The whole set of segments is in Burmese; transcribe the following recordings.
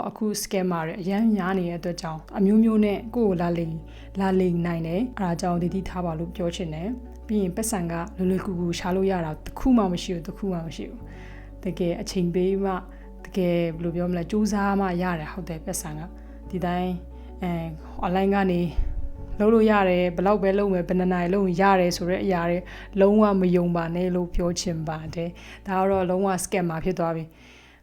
အခု scammer တွေအရန်များနေတဲ့အတွက်ကြောင့်အမျိုးမျိုးနဲ့ကိုယ်ကိုလာလိမ်နိုင်တယ်အဲဒါကြောင့်တတိထားပါလို့ပြောချင်တယ်ပြီးရင်ပတ်စံကလွယ်ကူကူရှာလို့ရတာတစ်ခုမှမရှိဘူးတကယ်အချိန်ပေးမှတကယ်ဘယ်လိုပြောမလဲစူးစမ်းမှရတယ်ဟုတ်တယ်ပတ်စံကဒီတိုင်းonline ကနေလုပ်လို့ရတယ်ဘယ်လောက်ပဲလုပ်မယ်ဘယ်နှစ်နာရီလုပ်ရင်ရတယ်ဆိုတဲ့အရာတွေလုံးဝမယုံပါနဲ့လို့ပြောချင်ပါတယ်ဒါကတော့လုံးဝ scammer ဖြစ်သွားပြီ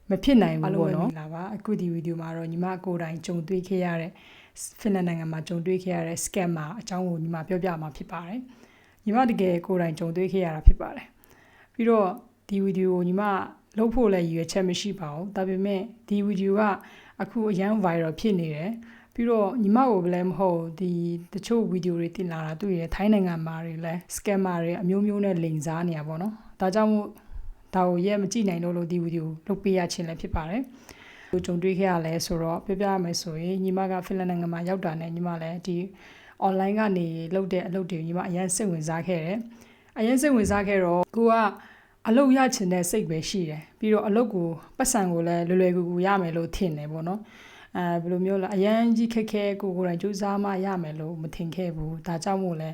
မဖြစ်နိုင်ဘူးပေါ့နော်အခုဒီဗီဒီယိုမှာတော့ညီမကိုယ်တိုင်ကြုံတွေ့ခဲ့ရတဲ့ဖိလစ်နိုင်ငံမှာကြုံတွေ့ခဲ့ရတဲ့ scammer အကြောင်းကိုညီမပြောပြမှာဖြစ်ပါတယ်ညီမတကယ်ကိုယ်တိုင်ကြုံတွေ့ခဲ့ရတာဖြစ်ပါတယ်ပြီးတော့ဒီဗီဒီယိုကိုညီမလုပ်ဖို့လည်းရည်ရွယ်ချက်မရှိပါဘူးဒါပေမဲ့ဒီဗီဒီယိုကအခုအရန် viral ဖြစ်နေတယ်ပြီးတော့ညီမကိုလည်းမဟုတ်ဒီတချို့ဗီဒီယိုတွေတင်လာတာတွေ့ရထိုင်းနိုင်ငံမှာတွေလည်း scammer တွေအမျိုးမျိုးနဲ့လိမ်စားနေရပါတော့ဒါကြောင့်မို့ဒါကိုရဲမကြည့်နိုင်လို့ဒီဗီဒီယိုလုပ်ပေးရခြင်းလည်းဖြစ်ပါတယ်ကြုံတွေ့ခဲ့ရလဲဆိုတော့ပြောပြရမယ်ဆိုရင်ညီမကဖိလစ်နိုင်ငံမှာရောက်တာနဲ့ညီမလည်းဒီ online ကနေလုပ်တဲ့အလုပ်တွေညီမအရင်စိတ်ဝင်စားခဲ့တယ်အရင်စိတ်ဝင်စားခဲ့တော့ကိုကအလုပ်ရချင်တဲ့စိတ်ပဲရှိတယ်ပြီးတော့အလုပ်ကိုပတ်စံကိုလည်းလွယ်ကူကူရမယ်လို့ထင်တယ်ပေါ့နော်ဘယ်လိုမျိုးလဲအရန်ကြီးခက်ခဲကိုယ်တိုင်စူးစမ်းမှရမယ်လို့မထင်ခဲ့ဘူးဒါကြောင့်မို့လဲ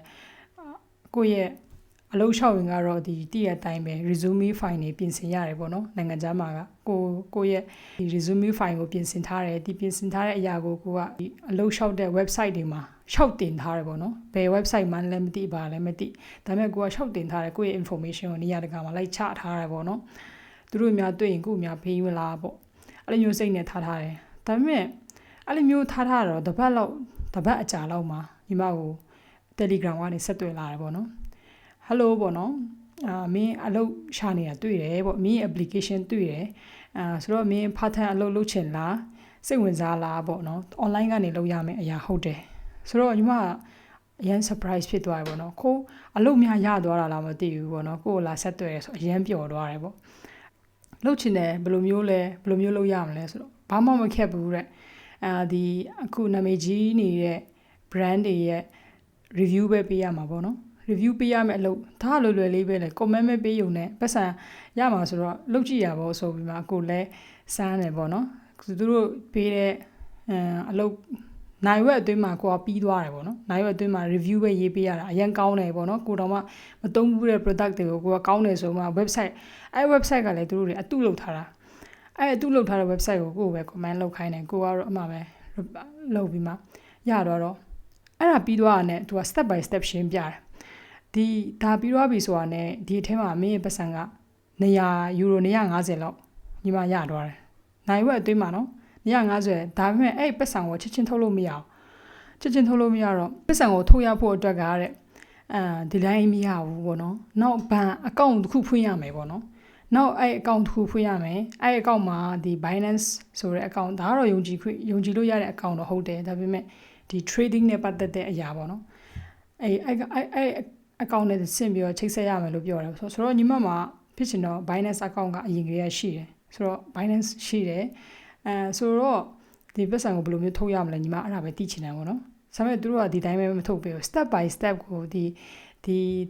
ကိုယ့်ရဲ့အလုပ်လျှောက်ရင်ကတော့ဒီတည့်ရတိုင်းပဲ resume file တွေပြင်ဆင်ရတယ်ပေါ့နော်နိုင်ငံခြားမှာကကိုယ့်ရဲ့ဒီ resume file ကိုပြင်ဆင်ထားတယ်ဒီပြင်ဆင်ထားတဲ့အရာကိုကိုကဒီအလုပ်လျှောက်တဲ့ website တွေမှာရှောက်တင်ထားတယ်ပေါ့နော်ဘယ် website မှလည်းမသိပါလည်းမသိဒါပေမဲ့ကိုကရှောက်တင်ထားတယ်ကိုယ့်ရဲ့ information ကိုနေရာတကာမှာလိုက်ချထားရတယ်ပေါ့နော်သူတို့များတွေ့ရင်ကို့များဖေးမလားပေါ့အဲ့လိုမျိုးစိတ်နဲ့ထားတယ်ဒါပေမဲ့အဲ့လိုမျိုးထားတော့တပတ်အကြာလောက်မှာညီမကို Telegram ကနေဆက်သွယ်လာတယ်ပေါ့နော် Hello ပေါ့နော်မင်းအလုပ်ရှာနေတာတွေ့တယ်ပေါ့မင်း application တွေ့တယ်ဆိုတော့မင်း part time အလုပ်လုပ်ချင်လားစိတ်ဝင်စားလားပေါ့နော် online ကနေလုပ်ရမယ်အရာဟုတ်တယ်ဆိုတော့ညီမအရန် surprise ဖြစ်သွားတယ်ပေါ့နော်ကိုအလုပ်များရသွားတာလားမသိဘူးပေါ့နော်ကိုလာဆက်တွေ့ရဆိုအရန်ပျော်သွားတယ်ပေါ့လုပ်ချင်တယ်ဘယ်လိုမျိုးလုပ်ရမလဲဆိုတော့ဘာမှမခက်ဘူးတဲ့ဒီအခုနာမည်ကြီးနေတဲ့ brand တွေရဲ့ review ပဲပေးရမှာပေါ့နော် review ပေးရမယ်အလုပ်ဒါလွယ်လေးပဲလေ comment ပဲပေးရုံနဲ့ပတ်စံရမှာဆိုတော့လုပ်ကြည့်ရပါဆိုပြီးမှကိုလည်းစမ်းတယ်ပေါ့နော်သူတို့ပေးတဲ့အလုပ်နိုင်ဝက်အတွင်းမှာကိုကပြီးသွားတယ်ပေါ့နော်နိုင်ဝက်အတွင်းမှာ review ပဲရေးပေးရတာအရင်ကောင်းတယ်ပေါ့နော်ကိုတော့မှမသုံးဘူးတဲ့ product တွေကိုကိုကကောင်းတယ်ဆိုမှ website website ကလည်းသူတို့တွေအတုလုပ်ထားတာအတုလုပ်ထားတဲ့ website ကိုပဲ comment လုပ်ခိုင်းတယ်ကိုကတော့အမှပဲလုပ်ပြီးမှရတော့အဲ့ဒါပြီးသွားတာနဲ့သူက step by step ရှင်းပြတယ်ဒီဒါပြီးသွားပြီဆိုတာနဲ့ဒီအထဲမှာမင်းရဲ့ပတ်စံက100 euro 150လောက်ညီမရသွားတယ်နိုင်ဝက်အတွင်းမှာနော်150ဒါပေမဲ့အဲ့ပတ်စံကိုချက်ချင်းထုတ်လို့မရအောင်ချက်ချင်းထုတ်လို့မရတော့ပတ်စံကိုထုတ်ရဖို့အတွက်ကတဲ့ဒီတိုင်းမရဘူးပေါ့နော်နောက်ဘဏ်အကောင့်တစ်ခုဖွင့်ရမယ်ပေါ့နော်နောက်အဲ့အကောင့်တစ်ခုဖွင့်ရမယ်အဲ့အကောင့်မှာဒီ Binance ဆိုတဲ့အကောင့်ဒါကတော့ယုံကြည်လို့ရတဲ့အကောင့်တော့ဟုတ်တယ်ဒါပေမဲ့ဒီ trading နဲ့ပတ်သက်တဲ့အရာပေါ့နော်အဲ့အကောင့်နဲ့ဆင့်ပြီးတော့ချိတ်ဆက်ရမယ်လို့ပြောတယ်ဆိုတော့ညီမမှာဖြစ်ချင်တော့ Binance အကောင့်ကအရင်ကတည်းကရှိတယ်ဆိုတော့ Binance ရှိတယ်ဆိုတော့ဒီပတ်စံကိုဘယ်လိုမျိုးထုတ်ရမလဲညီမအဲ့ဒါပဲသိချင်တယ်ပေါ့နော်ဒါပေမဲ့သူတို့ကဒီတိုင်းပဲမထုတ်ပေးဘူး step by step ကိုဒီ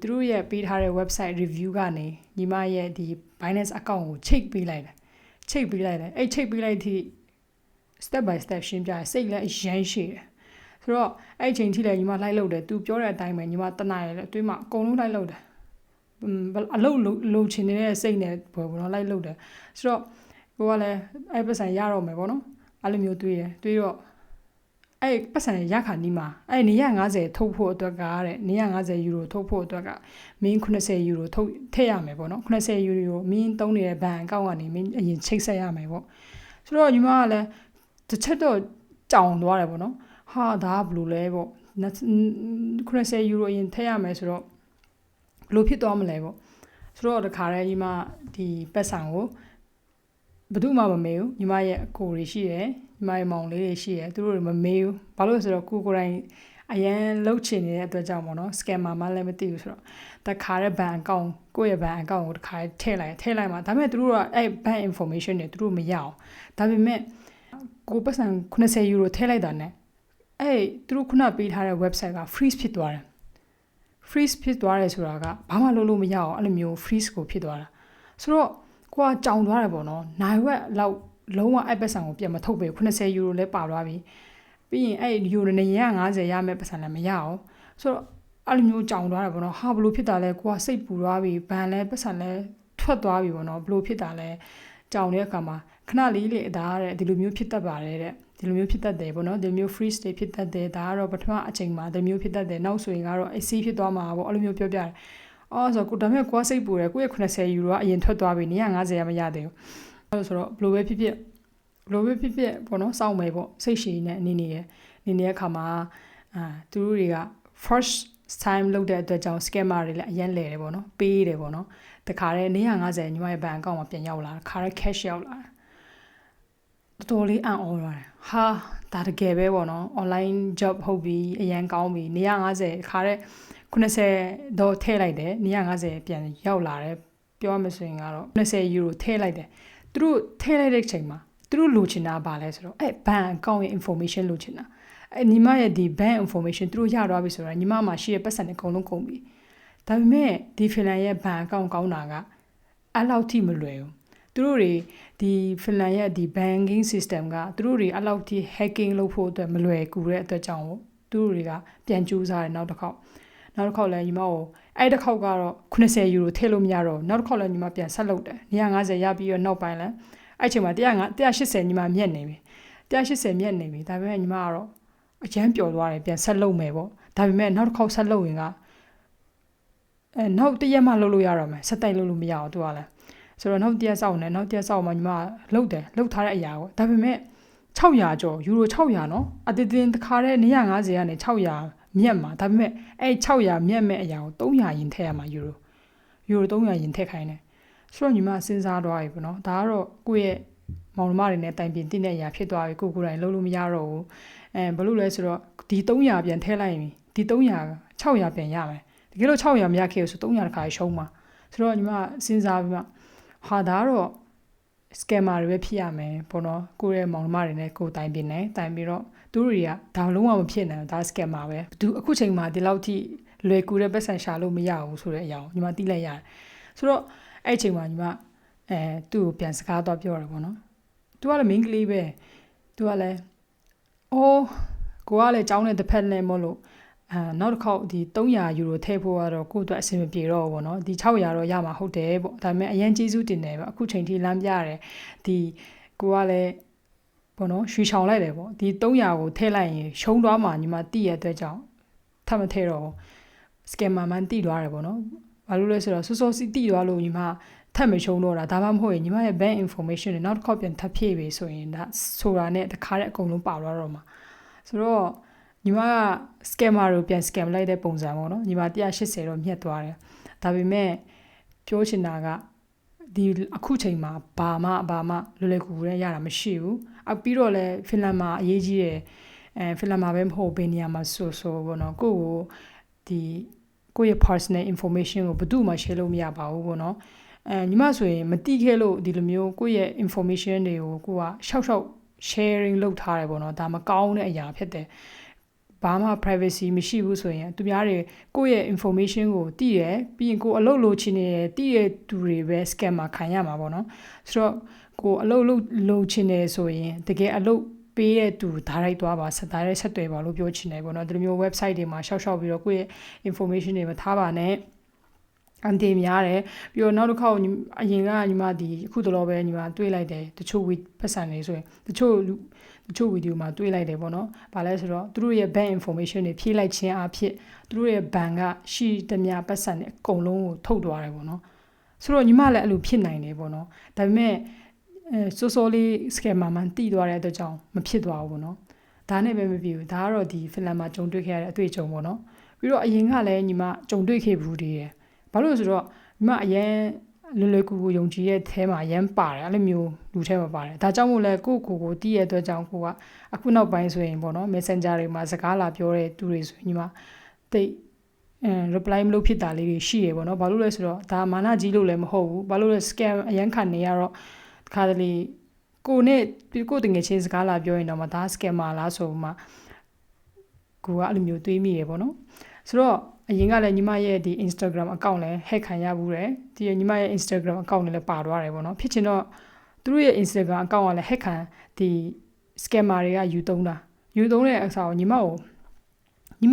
သူတို့ရဲ့ပေးထားတဲ့ website review ကနေညီမရဲ့ဒီ Binance account ကိုချိတ်ပေးလိုက်တယ်အဲ့ချိတ်ပေးလိုက်ထိ step by step ရှင်းပြစိတ်လည်းအရန်ရှိတယ်ဆိုတော့အဲ့ချိန်ထိလည်းညီမလိုက်လုပ်တယ်သူပြောတဲ့အတိုင်းပဲညီမတနာရလည်းအတွင်းမှာအကုန်လုံးလိုက်လုပ်တယ်အလုပ်လုပ်ချင်နေတဲ့စိတ်နဲ့ဘောနော်လိုက်လုပ်တယ်ဆိုတော့ကိုကလည်းအဲ့ပတ်စံရတော့မယ်ပေါ့နော်အဲ့လိုမျိုးတွေးတော့အဲ့ပတ်စံရခါနီးမှာအဲ့150ထုတ်ဖို့အတွက်ကတဲ့150 euro ထုတ်ဖို့အတွက်ကမင်း90 euro ထုတ်ထည့်ရမယ်ပေါ့နော်90 euro မင်းသုံးနေတဲ့ဘဏ်အကောင့်ကနေမင်းအရင်ချိတ်ဆက်ရမယ်ပေါ့ဆိုတော့ညီမကလည်းတစ်ချက်တော့ကြောင်သွားတယ်ပေါ့နော်ဟာဒါကဘယ်လိုလဲပေါ့90 euro အရင်ထည့်ရမယ်ဆိုတော့ဘယ်လိုဖြစ်သွားမလဲပေါ့ဆိုတော့တခါတည်းညီမဒီပတ်စံကိုဘယ်သူမှမမေးဘူးညီမရဲ့အကိုတွေရှိတယ်ညီမရဲ့မောင်လေးတွေရှိတယ်သူတို့တွေမမေးဘူးဘာလို့လဲဆိုတော့ကိုယ်တိုင်အရန်လှုပ်ချင်နေတဲ့အတွက်ကြောင့်ပေါ့နော် scammer မှလည်းမသိဘူးဆိုတော့တခါတည်းဘဏ်အကောင့်ကိုယ့်ရဲ့ဘဏ်အကောင့်ကိုတခါထည့်လိုက်မှာဒါပေမဲ့သူတို့ကအဲ့ဘဏ် information တွေသူတို့မရအောင်ဒါပေမဲ့ကိုပတ်စံ90 euro ထည့်လိုက်တာနဲ့အဲ့သူတို့ခုနပေးထားတဲ့ website က freeze ဖြစ်သွားတယ် freeze ဖြစ်သွားတယ်ဆိုတာကဘာမှလုပ်လို့မရအောင်အဲ့လိုမျိုး freeze ကိုဖြစ်သွားတာဆိုတော့ကိုကကြောင်သွားတယ်ပေါ့နော်နိုင်ဝက်လောက် လုံးဝအဲ့ပတ်စံကိုပြန်မထုတ်ပေး80ယူရိုလဲပါသွားပြီပြီးရင်အဲ့ယူရိုနဲ့150ရမယ်ပတ်စံလည်းမရအောင်ဆိုတော့အဲ့လိုမျိုးကြောင်သွားတယ်ပေါ့နော်ဟာဘလို့ဖြစ်တာလဲကိုကစိတ်ပူသွားပြီဘန်လဲပတ်စံလဲထွက်သွားပြီပေါ့နော်ဘလို့ဖြစ်တာလဲကြောင်တဲ့အခါမှာခဏလေးလေဒါတဲ့ဒီလိုမျိုးဖြစ်တတ်ပါတယ်တဲ့ဒီလိုမျိုးဖြစ်တတ်တယ်ပေါ့နော်ဒီလိုမျိုး free state ဖြစ်တတ်တယ်ဒါကတော့ပထမအချိန်မှာဒီလိုမျိုးဖြစ်တတ်တယ်နောက်ဆိုရင်ကတော့အစီးဖြစ်သွားမှာပေါ့အဲ့လိုမျိုးပြောပြတယ်အော်ဆိုတော့ကိုဒါပေမဲ့ကိုကစိတ်ပူတယ်ကိုရဲ့80ယူရိုကအရင်ထွက်သွားပြီ150ရမရသေးဘူးအဲ့ဆိုတော့ဘလိုပဲဖြစ်ဖြစ်ပေါ့နော်စောင့်မယ်ပေါ့စိတ်ရှည်နဲ့နေတဲ့အခါမှာသူတို့တွေက first time လုပ်တဲ့အတွက်ကြောင့် scammer တွေလည်းအရင်လဲတယ်ပေါ့နော်ပေးတယ်ပေါ့နော်တခါတည်း150ညီမရဲ့ဘဏ်အကောင့်မှာပြန်ရောက်လာခါရဲ cash ရောက်လာတော်တော်လေးအံ့ဩရတယ်ဟာဒါတကယ်ပဲပေါ့နော် online job ဟုတ်ပြီအရင်ကောင်းပြီ150ခါရဲ80တော့ထည့်လိုက်တယ်150ပြန်ရောက်လာတယ်ပြောရမယ်ဆိုရင်ကတော့90ယူရိုထည့်လိုက်တယ်သူတို့ထည့်လိုက်တဲ့ချိန်မှာသူတို့လိုချင်တာပါလဲဆိုတော့အဲ့ဘဏ်အကောင့်ရဲ့ information လိုချင်တာအဲ့ညီမရဲ့ဒီ bank information သူတို့ရသွားပြီဆိုတော့ညီမမှာရှိတဲ့ပတ်စံတွေအကုန်လုံးကုန်ပြီဒါပေမဲ့ဒီ Finland ရဲ့ဘဏ်အကောင့်ကောင်းတာကအဲ့လောက်ထိမလွယ်ဘူးသူတို့တွေဒီ Finland ရဲ့ဒီ banking system ကသူတို့တွေအဲ့လောက်ထိ hacking လုပ်ဖို့အတွက်မလွယ်ကူတဲ့အတွက်ကြောင့်သူတို့တွေကပြန်ကြိုးစားတယ်နောက်တစ်ခေါက်လည်းညီမကိုအဲ့တစ်ခေါက်ကတော့90ယူရိုထည့်လို့မရတော့နောက်တစ်ခေါက်လည်းညီမပြန်ဆက်လုပ်တယ်150ရပြီးတော့နောက်ပိုင်းလည်းအဲ့ချိန်မှာ180ညီမမြက်နေပြီ180မြက်နေပြီဒါပေမဲ့ညီမကတော့အကျန်းပျော်သွားတယ်ပြန်ဆက်လုပ်မယ်ပေါ့ဒါပေမဲ့နောက်တစ်ခေါက်ဆက်လုပ်ရင်ကနောက်တစ်ရက်မှလုပ်လို့ရတော့မယ်ဆက်တိုက်လုပ်လို့မရအောင်သူကလည်းဆိုတော့နောက်တစ်ရက်စောင့်နေနောက်တစ်ရက်စောင့်မှညီမလုပ်ထားတဲ့အရာကိုဒါပေမဲ့600ကျော်ယူရို600နော်အတင်းတစ်ခါတည်း150ကနေ600မြက်မှာဒါပေမဲ့အဲ့600မြက်မဲ့အရာကို300ရင်ထည့်ရမှာယူရို300ရင်ထည့်ခိုင်းတယ်ဆိုတော့ညီမစဉ်းစားသွားပြီပေါ့နော်ဒါကတော့ကိုယ့်ရဲ့မောင်နှမတွေနဲ့တိုင်ပင်တည်တဲ့အရာဖြစ်သွားပြီကိုယ်တိုင်လုပ်လို့မရတော့ဘူးဘာလို့လဲဆိုတော့ဒီ300ပြန်ထည့်လိုက်ရင်ဒီ300 600ပြန်ရမယ်တကယ်လို့600မရခဲ့ဘူးဆို300တခါရှုံးမှာဆိုတော့ညီမစဉ်းစားပြီးမှဟာဒါကတော့ scammer တွေပဲဖြစ်ရမယ်ပေါ့နော်ကိုယ့်ရဲ့မောင်နှမတွေနဲ့ကိုယ်တိုင်ပင်နေတိုင်ပြီးတော့သူတို့တွေကဒါလုံးဝမဖြစ်နိုင်ဘူးဒါ scammer ပဲသူအခုချိန်မှာဒီလောက်ထိလွယ်ကူတဲ့ပတ်စံရှာလို့မရဘူးဆိုတဲ့အရာကိုညီမသိလိုက်ရတယ်ဆိုတော့အဲ့ချိန်မှာညီမသူ့ကိုပြန်စကားတော့ပြောရတယ်ပေါ့နော်သူကလည်း main ကလေးပဲသူကလည်းကိုကလည်းကြောင်းတဲ့တစ်ဖက်နဲ့မလို့နောက်တစ်ခေါက်ဒီ300ယူရိုထည့်ဖို့ကတော့ကိုယ့်အတွက်အဆင်မပြေတော့ဘူးပေါ့နော်ဒီ600တော့ရမှာဟုတ်တယ်ပေါ့ဒါပေမဲ့အရင်ကျေးဇူးတင်တယ်ပေါ့အခုချိန်ထိလမ်းပြရတယ်ဒီကိုကလည်းပေါ့နော်ရွှေချောင်လိုက်တယ်ပေါ့ဒီ300ကိုထည့်လိုက်ရင်ရှုံးသွားမှာညီမတိရတဲ့အတွက်ကြောင့်ထပ်မထည့်တော့ဘူး scammer မှန်တိသွားတယ်ပေါ့နော်ဘာလို့လဲဆိုတော့စောစီတိသွားလို့ညီမထပ်မရှုံးတော့တာဒါမှမဟုတ်ရင်ညီမရဲ့ bank information တွေနောက်တစ်ခေါက်ပြန်ထပ်ဖြည့်ပြီဆိုရင်ဒါဆိုတာနဲ့တခါတည်းအကုန်လုံးပါသွားတော့မှာဆိုတော့ညီမက scammer ကိုပြန် scam လိုက်တဲ့ပုံစံပေါ့နော်ညီမ180တော့မြတ်သွားတယ်ဒါပေမဲ့ပြောချင်တာကဒီအခုချိန်မှာဘာမှလွယ်ကူရတာမရှိဘူးပြီးတော့လဲဖင်လန်မှာအရေးကြီးတယ်ဖင်လန်မှာပဲမဟုတ်ဘယ်နေရာမှာဆိုပေါ့နော်ကိုယ့်ရဲ့ personal information ကိုဘယ်သူမှ share လို့မရပါဘူးပေါ့နော်ညီမဆိုရင်မတိခဲ့လို့ဒီလိုမျိုးကိုယ့်ရဲ့ information တွေကိုကိုကရှောက် sharing လုပ်ထားတယ်ပေါ့နော်ဒါမကောင်းတဲ့အရာဖြစ်တယ်ဘာမှ privacy မရှိဘူးဆိုရင်သူများတွေကိုယ့်ရဲ့ information ကိုသိရပြီးရင်ကိုအလုပ်လုပ်ချင်နေတည်တဲ့သူတွေပဲ scammer ခံရမှာပေါ့နော်ဆိုတော့ကိုအလုပ်လုပ်ချင်နေဆိုရင်တကယ်အလုပ်ပေးတဲ့သူဓာတ်ရိုက်သွားပါဆက်သွယ်ပါလို့ပြောချင်တယ်ပေါ့နော်ဒီလိုမျိုး website တွေမှာရှောက်ပြီးတော့ကိုယ့်ရဲ့ information တွေမထားပါနဲ့အန်တီများတယ်ပြီးတော့နောက်တစ်ခေါက်အရင်ကညီမဒီအခုတလောပဲညီမတွေ့လိုက်တယ်တချို့ပတ်စံနေဆိုရင်တချို့ဗီဒီယိုမှာတွေ့လိုက်တယ်ပေါ့နော်။ဘာလဲဆိုတော့သူတို့ရဲ့ bank information တွေဖြည့်လိုက်ခြင်းအဖြစ်သူတို့ရဲ့ bank ကရှိသမျှပတ်စံတွေအကုန်လုံးကိုထုတ်သွားတယ်ပေါ့နော်။ဆိုတော့ညီမလည်းအဲ့လိုဖြစ်နိုင်တယ်ပေါ့နော်။ဒါပေမဲ့စိုးလေး scammer မှန်တိသွားတဲ့အတွက်ကြောင့်မဖြစ်သွားဘူးပေါ့နော်။ဒါနဲ့ပဲမပြီးဘူး။ဒါကတော့ဒီဖင်လန်မှာကြုံတွေ့ခဲ့ရတဲ့အတွေ့အကြုံပေါ့နော်။ပြီးတော့အရင်ကလည်းညီမကြုံတွေ့ခဲ့ဘူးတည်း။ဘာလို့လဲဆိုတော့ညီမအရင်လွယ်ကူယုံကြည်ရဲ့အဲမှာရမ်းပါတယ်အဲ့လိုမျိုးလူထဲမှာပါတယ်ဒါကြောင့်မို့လဲကိုတီးရဲ့အတွက်ကြောင့်ကိုကအခုနောက်ပိုင်းဆိုရင်ပေါ့နော် Messenger တွေမှာစကားလာပြောတဲ့သူတွေဆိုရင်ညီမတိတ် reply မလုပ်ဖြစ်တာလေးတွေရှိရပေါ့နော်ဘာလို့လဲဆိုတော့ဒါမာနကြီးလို့လည်းမဟုတ်ဘူးဘာလို့လဲ scam အရန်ခံနေရတော့တခါတလေကိုနဲ့ကိုတငယ်ချင်းစကားလာပြောရင်တော့ဒါ scammer လားဆိုမှကိုကအဲ့လိုမျိုးတွေးမိရပေါ့နော်ဆိုတော့အရင်ကလည်းညီမရဲ့ဒီ Instagram account လည်း hack ခံရဘူးတယ်ဒီညီမရဲ့ Instagram account လည်းပါသွားတယ်ပေါ့နော်ဖြစ်ချင်တော့ သူတို့ရဲ့ Instagram အကောင့်ကလည်း hack ခံဒီ scammer တွေကယူသုံးတဲ့အစားကိုညီ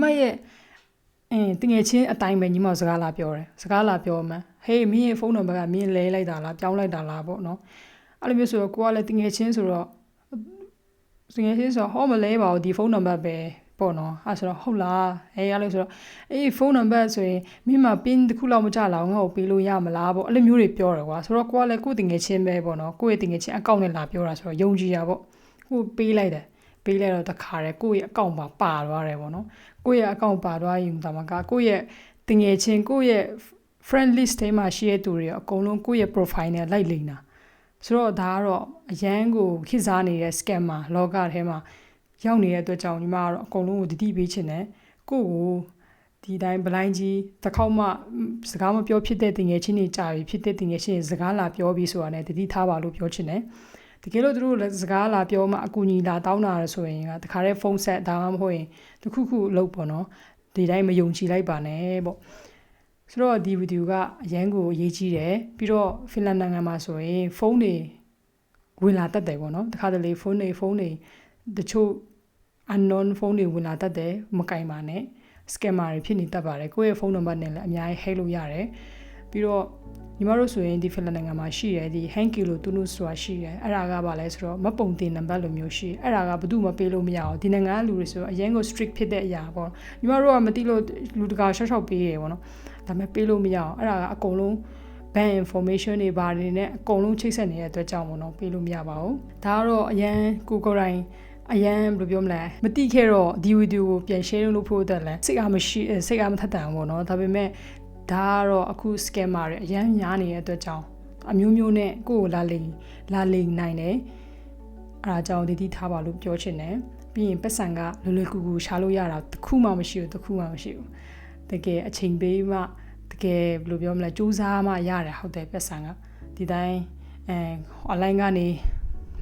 မရဲ့တငယ်ချင်းအတိုင်းပဲညီမစကားလာပြောတယ်စကားလာပြောမှဟေးမင်းရဲ့ဖုန်းနံပါတ်ကမင်းလဲလိုက်တာလားပြောင်းလိုက်တာလားပေါ့နော်အဲ့လိုမျိုးဆိုတော့ကိုကလည်းတငယ်ချင်းဆိုတော့ဟောမလဲပါဘူးဒီဖုန်းနံပါတ်ပဲပေါ့နော်အဲ့ဆိုတော့ဟုတ်လားအဲ့လိုဆိုတော့ဖုန်းနံပါတ်ဆိုရင်မင်းမ pin တစ်ခုလောက်မကြလာအောင်ငါ့ကိုပေးလို့ရမလားပေါ့အဲ့လိုမျိုးတွေပြောတယ်ကွာဆိုတော့ကိုကလည်းကိုတငယ်ချင်းပဲပေါ့နော်ကိုရဲ့တငယ်ချင်းအကောင့်နဲ့လာပြောတာဆိုတော့ယုံကြည်ရပေါ့ကိုပေးလိုက်တော့တခါတည်းကိုယ့်ရဲ့အကောင့်ပါသွားတယ်ပေါ့နော်ကိုယ့်ရဲ့အကောင့်ပါသွားရင်ဒါမှကကိုယ့်ရဲ့တငယ်ချင်းကိုယ့်ရဲ့ friend list ထဲမှာရှိတဲ့သူတွေအကုန်လုံးကိုယ့်ရဲ့ profile နဲ့လိုက်လိမ့်တာဆိုတော့ဒါကတော့အရန်ကိုခေတ်စားနေတဲ့ scammer လောကထဲမှာရောက်နေတဲ့အတွက်ကြောင့်ညီမကတော့အကုန်လုံးကိုတတိပေးချင်တယ်ကိုဒီတိုင်းဘလိုင်းကြီးတစ်ခေါက်မှစကားမပြောဖြစ်တဲ့တငယ်ချင်းတွေကြာပြီဖြစ်တဲ့တငယ်ချင်းတွေစကားလာပြောပြီးဆိုတာနဲ့တတိထားပါလို့ပြောချင်တယ်တကယ်လို့သူတို့စကားလာပြောမှအကူညီလာတောင်းတာရဆိုရင်ကတခါတည်းဖုန်းဆက်ဒါမှမဟုတ်ရင်တခုခုလုပ်ပေါ့နော်ဒီတိုင်းမယုံကြည်လိုက်ပါနဲ့ပေါ့ဆိုတော့ဒီဗီဒီယိုကအရန်ကိုအရေးကြီးတယ်ပြီးတော့ဖင်လန်နိုင်ငံမှာဆိုရင်ဖုန်းတွေဝင်လာတတ်တယ်ပေါ့နော်တခါတလေဖုန်းတွေတချို့ unknown ဖုန်းတွေဝင်လာတတ်တယ်မကင်ပါနဲ့ scammer တွေဖြစ်နေတတ်ပါတယ်ကိုယ့်ရဲ့ဖုန်းနံပါတ်နဲ့လည်းအများကြီး hack လုပ်ရတယ်ပြီးတော့ညီမတို့ဆိုရင်ဒီဖင်လန်နိုင်ငံမှာရှိတယ်ဒီ hanky လို့သူတို့ဆိုတာရှိတယ်အဲ့ဒါကဘာလဲဆိုတော့မပုံတင်နံပါတ်လိုမျိုးရှိအဲ့ဒါကဘယ်သူမှပေးလို့မရအောင်ဒီနိုင်ငံကလူတွေဆိုတော့အရင်က strict ဖြစ်တဲ့အရာပေါ့ညီမတို့ကမသိလို့လူတကာရှော့ပေးရပေါ့နော်ဒါပေမဲ့ပေးလို့မရအောင်အဲ့ဒါကအကုန်လုံး bank information တွေဘာတွေနဲ့အကုန်လုံးချိတ်ဆက်နေတဲ့အတွက်ကြောင့်ပေါ့နော်ပေးလို့မရပါဘူးဒါကတော့အရင်ကိုကိုတိုင်းအရန်ဘယ်လိုပြောမလဲမတိခဲ့တော့ဒီဗီဒီယိုကိုပြန် share လုပ်ဖို့အတွက်လဲစိတ်အားမထက်တန်ဘူးเนาะဒါပေမဲ့ဒါကတော့အခု scammer တွေအရန်များနေတဲ့အတွက်ကြောင့်အမျိုးမျိုးနဲ့ကိုယ်ကိုလာလိမ်နိုင်တယ်အားကြောင့်တတိထားပါလို့ပြောချင်တယ်ပြီးရင်ပတ်စံကလွယ်ကူရှာလို့ရတာတစ်ခုမှမရှိဘူးတကယ်အချိန်ပေးမှတကယ်ဘယ်လိုပြောမလဲစူးစမ်းမှရတယ်ဟုတ်တယ်ပတ်စံကဒီတိုင်းonline ကနေ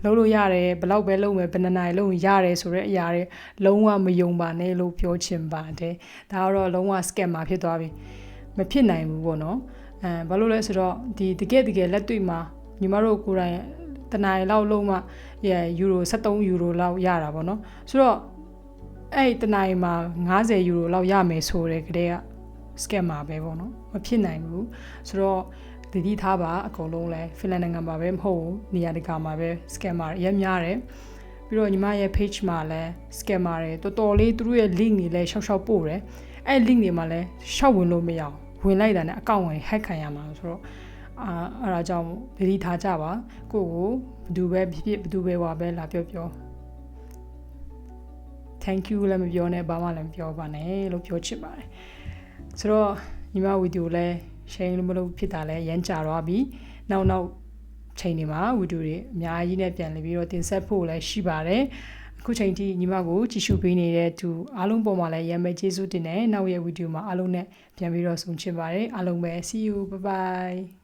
လုပ်လို့ရတယ်ဘယ်လောက်ပဲလုပ်မယ်ဘယ်နှစ်နိုင်လုပ်ရတယ်ဆိုတဲ့အရာတွေလုံးဝမယုံပါနဲ့လို့ပြောချင်ပါတယ်ဒါကတော့လုံးဝ scammer ဖြစ်သွားပြီမဖြစ်နိုင်ဘူးပေါ့နော်ဘာလို့လဲဆိုတော့ဒီတကယ်လက်တွေ့မှာညီမတို့ကိုယ်တိုင်တနိုင်လောက်လုံးမှယူရို73ယူရိုလောက်ရတာပေါ့နော်ဆိုတော့အဲ့တနိုင်မှာ50ယူရိုလောက်ရမယ်ဆိုတဲ့ကလေးက scammer ပဲပေါ့နော်မဖြစ်နိုင်ဘူးဆိုတော့တတိထားပါအကုန်လုံးလဲဖင်လန်နိုင်ငံမှာပဲမဟုတ်ဘူးနေရာတကာမှာပဲ scammer တွေအများတယ်ပြီးတော့ညီမရဲ့ page မှာလဲ scammer တွေတော်တော်လေးသူတို့ရဲ့ link တွေလဲရှောက်ပို့တယ်အဲ့ link တွေမှာလဲရှောက်ဝင်လို့မရအောင်ဝင်လိုက်တာနဲ့အကောင့်ဝင် hack ခံရမှာဆိုတော့အဲ့ဒါကြောင့်တတိထားကြပါကိုဘယ်သူပဲဖြစ်ဘယ်သူပဲဝါပဲလာပြော thank you လည်းမပြောနဲ့ဘာမှလည်းမပြောပါနဲ့လို့ပြောချင်ပါတယ်ဆိုတော့ညီမဗီဒီယိုလဲ share လို့မလုပ်ဖြစ်တာလဲရမ်းကြာသွားပြီနောက်ချိန်တွေမှာဗီဒီယိုတွေအများကြီးနဲ့ပြန်လည်ပြီးတော့တင်ဆက်ဖို့လည်းရှိပါတယ်အခုချိန်ထိညီမကိုကြည့်ရှုပေးနေတဲ့သူအားလုံးပေါ်မှာလည်းရမ်းပဲကျေးဇူးတင်တယ်နောက်ရဲ့ဗီဒီယိုမှာအားလုံးနဲ့ပြန်ပြီးတော့ဆုံချင်ပါတယ်အားလုံးပဲ see you bye bye